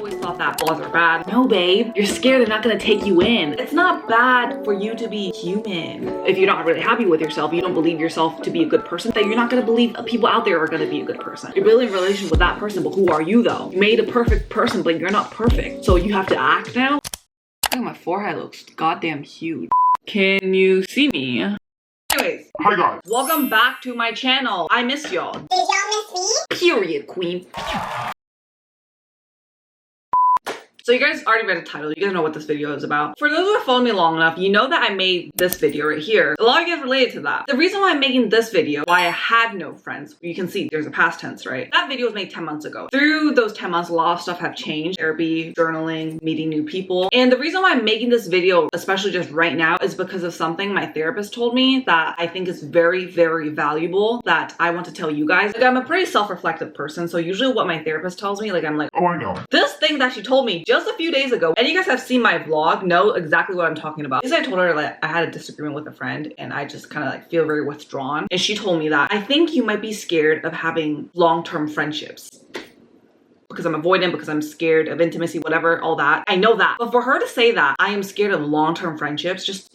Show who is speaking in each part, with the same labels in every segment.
Speaker 1: always thought that flaws are bad. No, babe, you're scared they're not gonna take you in. It's not bad for you to be human. If you're not really happy with yourself, you don't believe yourself to be a good person, then you're not gonna believe people out there are gonna be a good person. You're building a relationship with that person, but who are you though? You made a perfect person, but you're not perfect. So you have to act now? Oh, my forehead looks goddamn huge. Can you see me? Anyways,
Speaker 2: Hi guys.
Speaker 1: welcome back to my channel. I miss y'all.
Speaker 3: Did y'all miss me?
Speaker 1: Period, queen. So you guys already read the title, you guys know what this video is about. For those who have followed me long enough, you know that I made this video right here. A lot of you guys related to that. The reason why I'm making this video, why I had no friends, you can see there's a past tense, right? That video was made 10 months ago. Through those 10 months, a lot of stuff have changed. Therapy, journaling, meeting new people. And the reason why I'm making this video, especially just right now, is because of something my therapist told me that I think is very, very valuable that I want to tell you guys. Like, I'm a pretty self-reflective person, so usually what my therapist tells me, like, I'm like,
Speaker 2: Oh, I know.
Speaker 1: this thing that she told me just a few days ago, and you guys have seen my vlog, know exactly what I'm talking about. Because I told her like I had a disagreement with a friend and I just kind of like feel very withdrawn. And she told me that I think you might be scared of having long-term friendships. Because I'm avoidant, because I'm scared of intimacy, whatever, all that. I know that. But for her to say that I am scared of long-term friendships,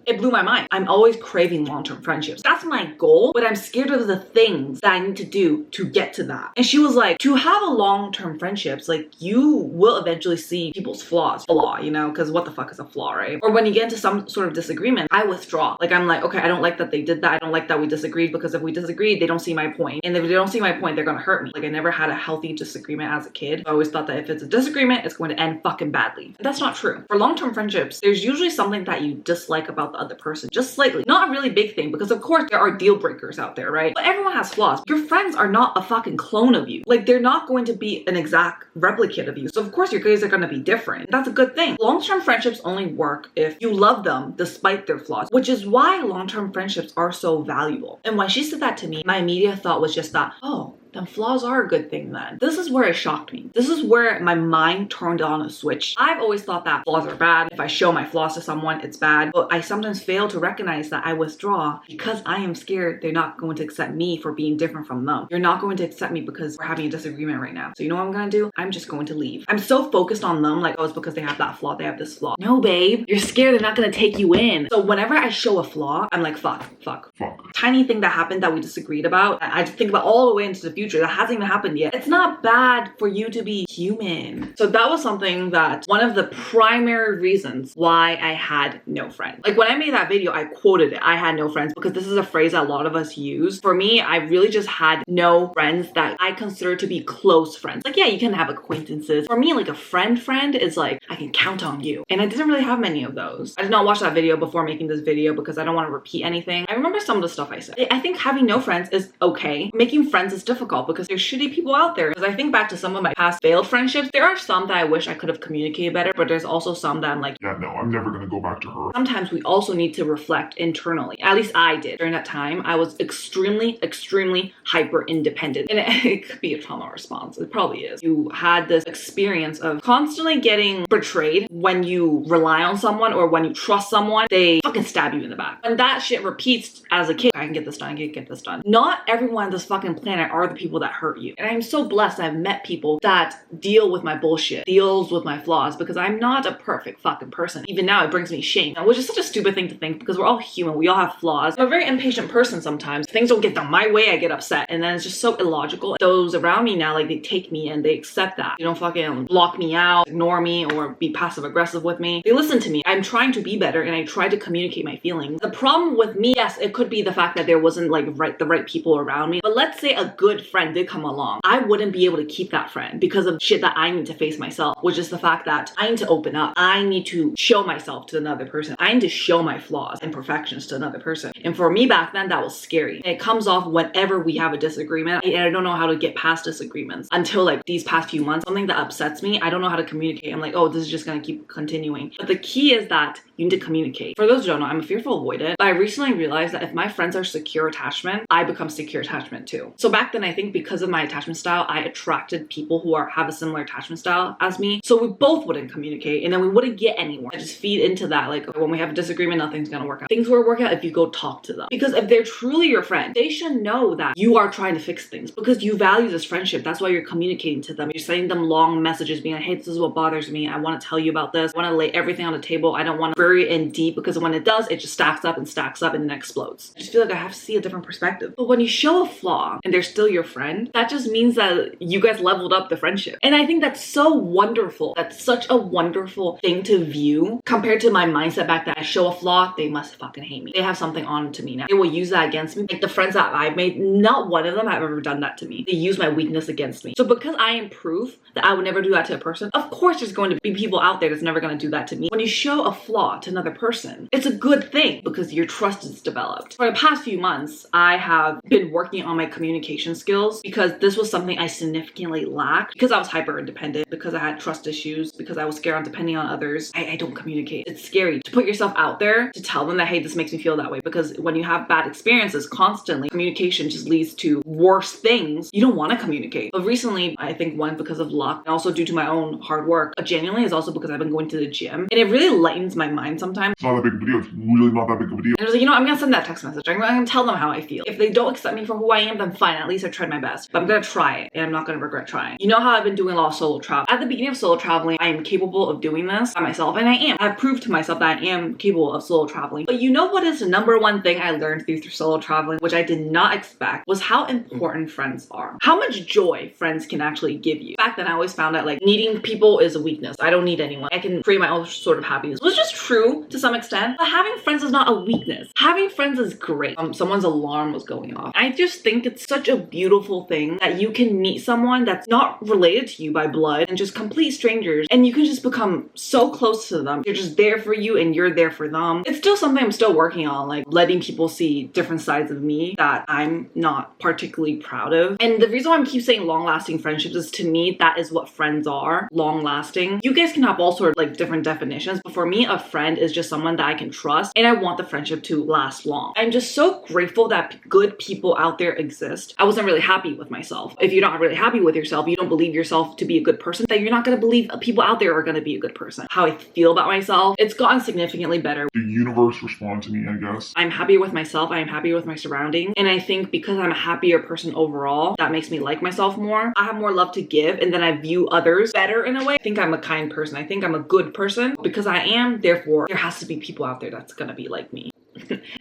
Speaker 1: it blew my mind. I'm always craving long-term friendships. That's my goal, but I'm scared of the things that I need to do to get to that. And she was like, to have a long-term friendships, like you will eventually see people's flaws. Flaw, you know, because what the fuck is a flaw, right? Or when you get into some sort of disagreement, I withdraw. Like I'm like, okay, I don't like that they did that. I don't like that we disagreed, because if we disagreed, they don't see my point. And if they don't see my point, they're gonna hurt me. Like I never had a healthy disagreement as a kid. I always thought that if it's a disagreement, it's going to end fucking badly. But that's not true. For long-term friendships, there's usually something that you dislike about the other person, just slightly. Not a really big thing, because of course there are deal breakers out there, right? But everyone has flaws. Your friends are not a fucking clone of you. Like they're not going to be an exact replicate of you. So of course your guys are going to be different. That's a good thing. Long-term friendships only work if you love them despite their flaws, which is why long-term friendships are so valuable. And when she said that to me, my immediate thought was just that, oh, then flaws are a good thing then. This is where it shocked me. This is where my mind turned on a switch. I've always thought that flaws are bad. If I show my flaws to someone, it's bad. But I sometimes fail to recognize that I withdraw because I am scared they're not going to accept me for being different from them. You're not going to accept me because we're having a disagreement right now. So you know what I'm gonna do? I'm just going to leave. I'm so focused on them, like, oh, it's because they have that flaw, they have this flaw. No, babe, you're scared they're not gonna take you in. So whenever I show a flaw, I'm like, fuck. Tiny thing that happened that we disagreed about, I just think about all the way into the future that hasn't even happened yet. It's not bad for you to be human. So that was something that one of the primary reasons why I had no friends. Like when I made that video, I quoted it. I had no friends because this is a phrase that a lot of us use. For me, I really just had no friends that I consider to be close friends. Like, yeah, you can have acquaintances. For me, like a friend is like, I can count on you. And I didn't really have many of those. I did not watch that video before making this video because I don't want to repeat anything. I remember some of the stuff I said. I think having no friends is okay. Making friends is difficult because there's shitty people out there. As I think back to some of my past failed friendships, there are some that I wish I could have communicated better, but there's also some that I'm like,
Speaker 2: Yeah, no, I'm never gonna go back to her.
Speaker 1: sometimes we also need to reflect internally. At least I did. During that time, I was extremely hyper independent. And it could be a trauma response. It probably is. You had this experience of constantly getting betrayed when you rely on someone or when you trust someone, they fucking stab you in the back. When that shit repeats as a kid, I can get this done, I can get this done. Not everyone on this fucking planet are the people that hurt you. And I'm so blessed I've met people that deal with my bullshit, deals with my flaws, because I'm not a perfect fucking person. Even now, it brings me shame, which is such a stupid thing to think because we're all human. We all have flaws. I'm a very impatient person sometimes. Things don't get done my way, I get upset. And then it's just so illogical. Those around me now, like they take me and they accept that. They don't fucking block me out, ignore me, or be passive aggressive with me. They listen to me. I'm trying to be better and I try to communicate my feelings. The problem with me, yes, it could be the fact that there wasn't like the right people around me. But let's say a good friend did come along. I wouldn't be able to keep that friend because of shit that I need to face myself, which is the fact that I need to open up. I need to show myself to another person. I need to show my flaws and imperfections to another person. And for me back then, that was scary. And it comes off whenever we have a disagreement. And I don't know how to get past disagreements until like these past few months. Something that upsets me, I don't know how to communicate. I'm like, oh, this is just gonna keep continuing. But the key is that you need to communicate. For those who don't know, I'm a fearful avoidant. But I recently realized that if my friends are secure attachment, I become secure attachment too. So back then, I think because of my attachment style, I attracted people who have a similar attachment style as me. So we both wouldn't communicate and then we wouldn't get anywhere. I just feed into that. Like when we have a disagreement, nothing's gonna work out. Things will work out if you go talk to them. Because if they're truly your friend, they should know that you are trying to fix things because you value this friendship. That's why you're communicating to them. You're sending them long messages being like, hey, this is what bothers me. I want to tell you about this. I want to lay everything on the table. I don't want to bury it in deep because when it does, it just stacks up and then explodes. I just feel like I have to see a different perspective. But when you show a flaw and they're still your friend, that just means that you guys leveled up the friendship. And I think that's so wonderful. That's such a wonderful thing to view compared to my mindset back then. I show a flaw, they must fucking hate me. They have something on to me now. They will use that against me. Like the friends that I've made, not one of them have ever done that to me. They use my weakness against me. So because I am proof that I would never do that to a person, of course there's going to be people out there that's never going to do that to me. When you show a flaw to another person, it's a good thing because your trust is developed. For the past few months, I have been working on my communication skills because this was something I significantly lacked because I was hyper independent, because I had trust issues, because I was scared on depending on others. I don't communicate. It's scary to put yourself out there to tell them that, hey, this makes me feel that way, because when you have bad experiences constantly, communication just leads to worse things. You don't want to communicate. But recently, I think one, because of luck, and also due to my own hard work, genuinely is also because I've been going to the gym and it really lightens my mind sometimes.
Speaker 2: It's not that big of a deal. It's really not that big of a deal.
Speaker 1: And I was like, you know, I'm gonna send that text message. I'm gonna tell them how I feel. If they don't accept me for who I am, then fine. At least I tried my best. But I'm gonna try it and I'm not gonna regret trying. You know how I've been doing a lot of solo travel. At the beginning of solo traveling, I am capable of doing this by myself, and I am. I've proved to myself that I am capable of solo traveling. But you know what is the number one thing I learned through solo traveling, which I did not expect, was how important friends are. How much joy friends can actually give you. Back then, I always found that like needing people is a weakness. I don't need anyone. I can create my own sort of happiness. Which is true to some extent, but having friends is not a weakness. Having friends is great. Someone's alarm was going off. I just think it's such a beautiful thing that you can meet someone that's not related to you by blood and just complete strangers, and you can just become so close to them. They're just there for you and you're there for them. It's still something I'm still working on, like letting people see different sides of me that I'm not particularly proud of. And the reason why I keep saying long-lasting friendships is, to me, that is what friends are. Long-lasting. You guys can have all sorts of like different definitions, but for me, a friend is just someone that I can trust, and I want the friendship to last long. I'm just so grateful that good people out there exist. I wasn't really happy with myself. If you're not really happy with yourself, you don't believe yourself to be a good person, then you're not going to believe people out there are going to be a good person. How I feel about myself, it's gotten significantly better.
Speaker 2: The universe responded to me, I guess.
Speaker 1: I'm happy with myself. I am happy with my surroundings. And I think because I'm a happier person overall, that makes me like myself more. I have more love to give, and then I view others better in a way. I think I'm a kind person. I think I'm a good person. Because I am, therefore, there has to be people out there that's gonna be like me.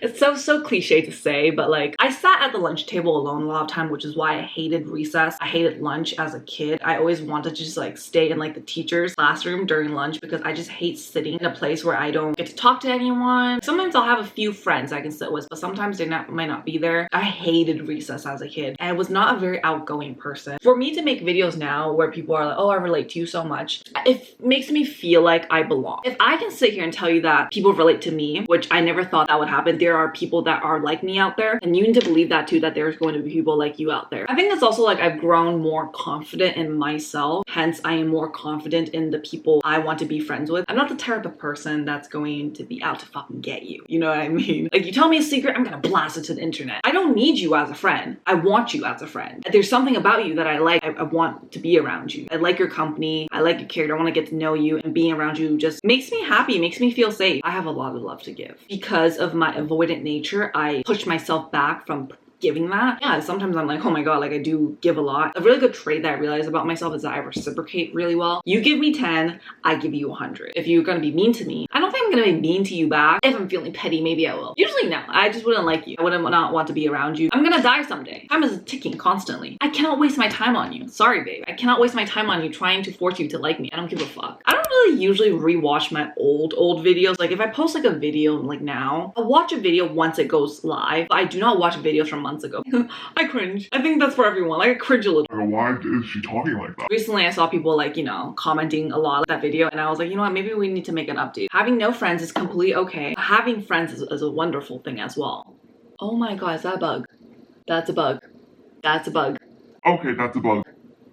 Speaker 1: It's so cliche to say, but like I sat at the lunch table alone a lot of time, which is why I hated recess. I hated lunch as a kid. I always wanted to just like stay in like the teacher's classroom during lunch because I just hate sitting in a place where I don't get to talk to anyone. Sometimes I'll have a few friends I can sit with, but sometimes they might not be there. I hated recess as a kid, and I was not a very outgoing person. For me to make videos now where people are like, oh, I relate to you so much, it makes me feel like I belong. If I can sit here and tell you that people relate to me, which I never thought that would happen, there are people that are like me out there, and you need to believe that too, that there's going to be people like you out there. I think it's also like I've grown more confident in myself, hence I am more confident in the people I want to be friends with. I'm not the type of person that's going to be out to fucking get you. You know what I mean? Like, you tell me a secret, I'm gonna blast it to the internet. I don't need you as a friend. I want you as a friend. There's something about you that I like. I want to be around you. I like your company. I like your character. I want to get to know you, and being around you just makes me happy, makes me feel safe. I have a lot of love to give. Because of my avoidant nature, I push myself back from giving that. Yeah, sometimes I'm like, oh my god, like I do give a lot. A really good trait that I realize about myself is that I reciprocate really well. You give me 10, I give you 100. If you're gonna be mean to me, I don't think I'm gonna be mean to you back. If I'm feeling petty, maybe I will. Usually no, I just wouldn't like you. I wouldn't not want to be around you. I'm gonna die someday. Time is ticking constantly. I cannot waste my time on you. Sorry, babe. I cannot waste my time on you trying to force you to like me. I don't give a fuck. I don't really usually rewatch my old videos. Like if I post like a video like now, I'll watch a video once it goes live, but I do not watch videos from months ago. I cringe. I think that's for everyone. Like I cringe a little.
Speaker 2: Why is she talking like that?
Speaker 1: Recently I saw people like, you know, commenting a lot of that video, and I was like, you know what, maybe we need to make an update. Having no friends is completely okay. Having friends is a wonderful thing as well. Oh my god, is that a bug? That's a bug. That's a bug.
Speaker 2: Okay, that's a bug.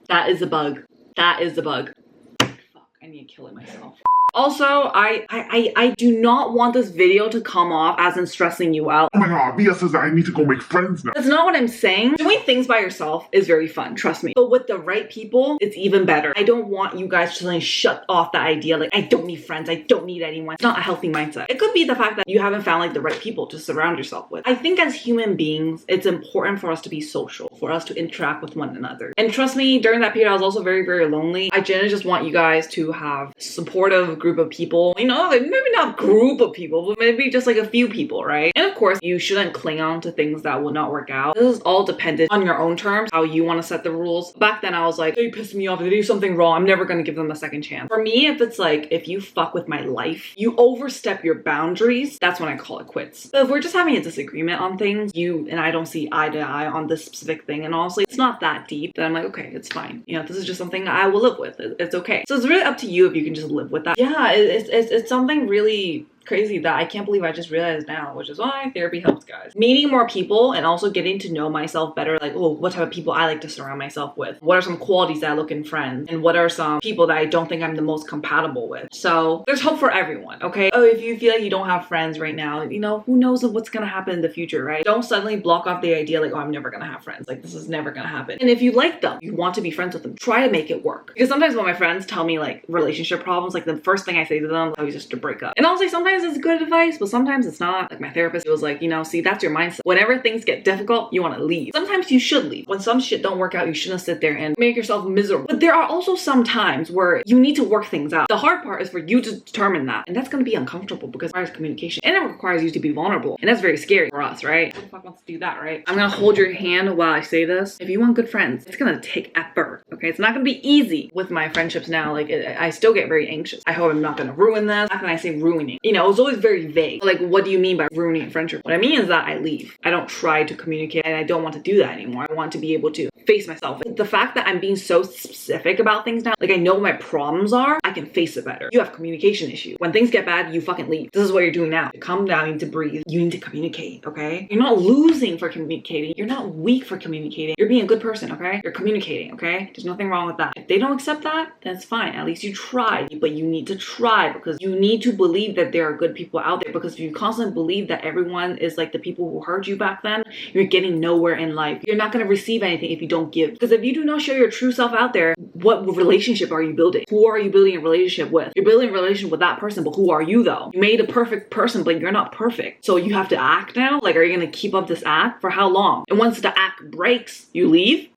Speaker 1: That is a bug. That is a bug. Fuck, I need to kill it myself. Also, I do not want this video to come off as in stressing you out.
Speaker 2: Oh my god, Mia says that I need to go make friends now.
Speaker 1: That's not what I'm saying. Doing things by yourself is very fun, trust me. But with the right people, it's even better. I don't want you guys to like shut off the idea like I don't need friends, I don't need anyone. It's not a healthy mindset. It could be the fact that you haven't found like the right people to surround yourself with. I think as human beings, it's important for us to be social, for us to interact with one another. And trust me, during that period, I was also very, very lonely. I genuinely just want you guys to have a supportive group of people. You know, like maybe not group of people, but maybe just like a few people, right? And of course, you shouldn't cling on to things that will not work out. This is all dependent on your own terms, how you want to set the rules. Back then, I was like, they pissed me off, they do something wrong, I'm never gonna give them a second chance. For me, if it's like, if you fuck with my life, you overstep your boundaries, that's when I call it quits. But if we're just having a disagreement on things, you and I don't see eye to eye on this specific thing, and honestly, it's not that deep, then I'm like, okay, it's fine. You know, this is just something I will live with. It's okay. So it's really up to you if you can just live with that. Yeah, it's something really crazy that I can't believe I just realized now, which is why therapy helps, guys. Meeting more people and also getting to know myself better, like, oh, what type of people I like to surround myself with. What are some qualities that I look in friends? And what are some people that I don't think I'm the most compatible with? So there's hope for everyone, okay? Oh, if you feel like you don't have friends right now, you know, who knows what's gonna happen in the future, right? Don't suddenly block off the idea like, oh, I'm never gonna have friends. Like, this is never gonna happen. And if you like them, you want to be friends with them, try to make it work. Because sometimes when my friends tell me like relationship problems, like the first thing I say to them is just to break up. And honestly, sometimes it's good advice, but sometimes it's not. Like my therapist was like, you know, see, that's your mindset. Whenever things get difficult, you want to leave. Sometimes you should leave. When some shit don't work out, you shouldn't sit there and make yourself miserable. But there are also some times where you need to work things out. The hard part is for you to determine that. And that's going to be uncomfortable because it requires communication. And it requires you to be vulnerable. And that's very scary for us, right? Who the fuck wants to do that, right? I'm going to hold your hand while I say this. If you want good friends, it's going to take effort, okay? It's not going to be easy with my friendships now. Like, I still get very anxious. I hope I'm not going to ruin this. How can I say ruining? You know, it was always very vague. Like, what do you mean by ruining a friendship? What I mean is that I leave. I don't try to communicate, and I don't want to do that anymore. I want to be able to face myself. The fact that I'm being so specific about things now, like I know what my problems are, I can face it better. You have communication issues. When things get bad, you fucking leave. This is what you're doing now. Calm down, you need to breathe. You need to communicate, okay? You're not losing for communicating. You're not weak for communicating. You're being a good person, okay? You're communicating, okay? There's nothing wrong with that. If they don't accept that, then it's fine. At least you tried. But you need to try because you need to believe that there are good people out there, because if you constantly believe that everyone is like the people who hurt you back then, you're getting nowhere in life. You're not going to receive anything if you don't give. Because if you do not show your true self out there, what relationship are you building? Who are you building a relationship with? You're building a relationship with that person, but who are you though? You made a perfect person, but you're not perfect. So you have to act now? Like, are you going to keep up this act for how long? And once the act breaks, you leave?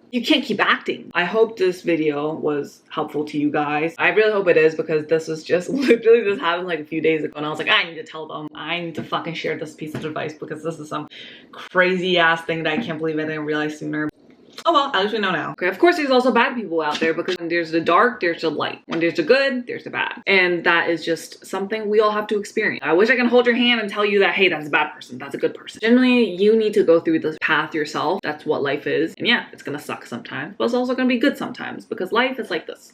Speaker 1: You can't keep acting. I hope this video was helpful to you guys. I really hope it is, because this is just literally, this happened like a few days ago and I was like, I need to tell them. I need to fucking share this piece of advice because this is some crazy ass thing that I can't believe I didn't realize sooner. Oh well, at least we know now. Okay, of course there's also bad people out there, because when there's the dark, there's the light. When there's the good, there's the bad. And that is just something we all have to experience. I wish I can hold your hand and tell you that, hey, that's a bad person, that's a good person. Generally, you need to go through this path yourself. That's what life is. And yeah, it's gonna suck sometimes, but it's also gonna be good sometimes, because life is like this.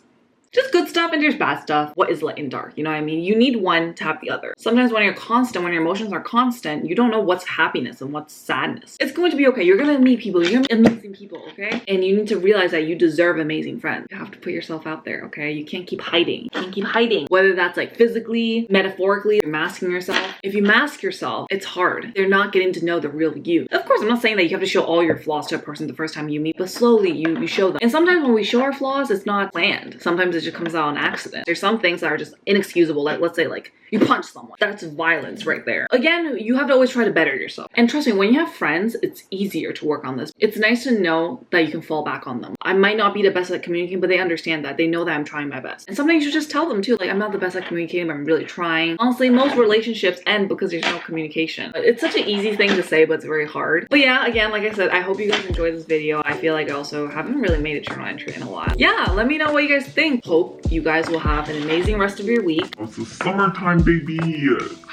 Speaker 1: Just good stuff and there's bad stuff. What is light and dark? You know what I mean? You need one to have the other. Sometimes when you're constant, when your emotions are constant, you don't know what's happiness and what's sadness. It's going to be okay. You're going to meet people. You're going to meet amazing people, okay? And you need to realize that you deserve amazing friends. You have to put yourself out there, okay? You can't keep hiding. You can't keep hiding. Whether that's like physically, metaphorically, you're masking yourself. If you mask yourself, it's hard. They're not getting to know the real you. Of course, I'm not saying that you have to show all your flaws to a person the first time you meet, but slowly you show them. And sometimes when we show our flaws, it's not planned. Sometimes it just comes out on accident. There's some things that are just inexcusable. Like, let's say like you punch someone. That's violence right there. Again, you have to always try to better yourself. And trust me, when you have friends, it's easier to work on this. It's nice to know that you can fall back on them. I might not be the best at communicating, but they understand that. They know that I'm trying my best. And sometimes you should just tell them too, like, I'm not the best at communicating, but I'm really trying. Honestly, most relationships end because there's no communication. It's such an easy thing to say, but it's very hard. But yeah, again, like I said, I hope you guys enjoyed this video. I feel like I also haven't really made a journal entry in a while. Yeah, let me know what you guys think. Hope you guys will have an amazing rest of your week.
Speaker 2: It's the summertime, baby.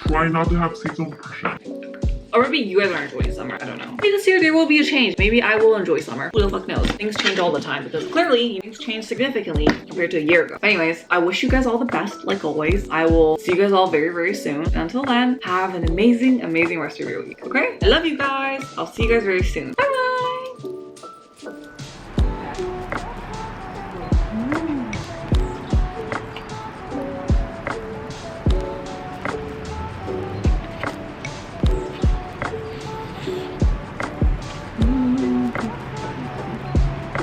Speaker 2: Try not to have seasonal depression.
Speaker 1: Or maybe you guys are enjoying summer, I don't know. Maybe this year there will be a change. Maybe I will enjoy summer. Who the fuck knows? Things change all the time, because clearly things change significantly compared to a year ago. Anyways, I wish you guys all the best, like always. I will see you guys all very, very soon. And until then, have an amazing, amazing rest of your week, okay? I love you guys. I'll see you guys very soon. Bye.